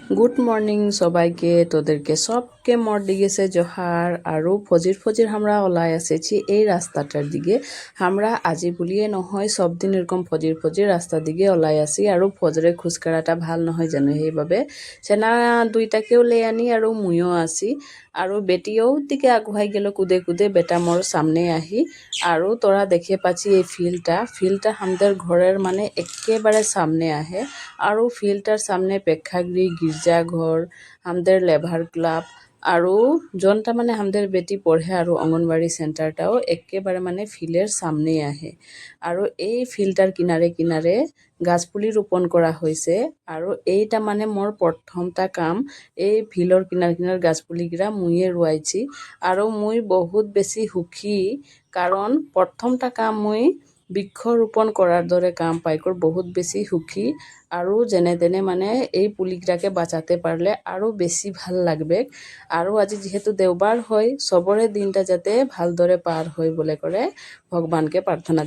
good morning সবাইকে তোদেরকে সবকে মর দিগেছে জহার আরও ফজির ফজির আমরা ওলাই আসেছি এই রাস্তাটার দিকে আমরা আজি বুলিয়ে নহয় সব দিন এরকম ফজির ফজির রাস্তার দিকে ওলাই আসি আর ফজরে খোজকাঢ়াটা ভাল নহয় জানো সেইভাবে সেনা দুইটাকেও লে আনি আর মুইও আসি আর বেটিও দিকে আগুয়াই গেল কুদে কুদে বেটা মোর সামনে আহি আর তোরা দেখে পাচ্ছি এই ফিল্ডটা আমাদের ঘরের মানে একেবারে সামনে আহে আর ফিল্ডটার সামনে প্রেক্ষাগৃহ গির্জাঘর আমাদের লেভার ক্লাব আৰু যোনটা মানে আমাদের বেটি পড়ে আর অঙ্গনবাড়ি সেন্টারটাও একেবারে মানে ফিল্ডের সামনেই আহে আৰু এই ফিল্ডটার কিনারে কিনারে গাছপুলি ৰোপণ করা হয়েছে আৰু এইটা মানে মোর প্রথমটা কাম এই ফিল্ডর কিনার কিনার গাছপুলিগিরা মুইয়ে রুয়াইছি আৰু মুই বহুত বেশি সুখী কারণ প্রথমটা কাম মুই বৃক্ষরোপণ করার দরে কাম পাইকর বহুত বেশি সুখী আৰু যেনে তেনে মানে এই পুলিগিরাকে বাঁচাতে পারলে আরও বেশি ভাল লাগবে আৰু আজি যেহেতু দেওবার হয় সবরে দিনটা যাতে ভালদরে পার হয় বলে করে ভগবানকে প্রার্থনা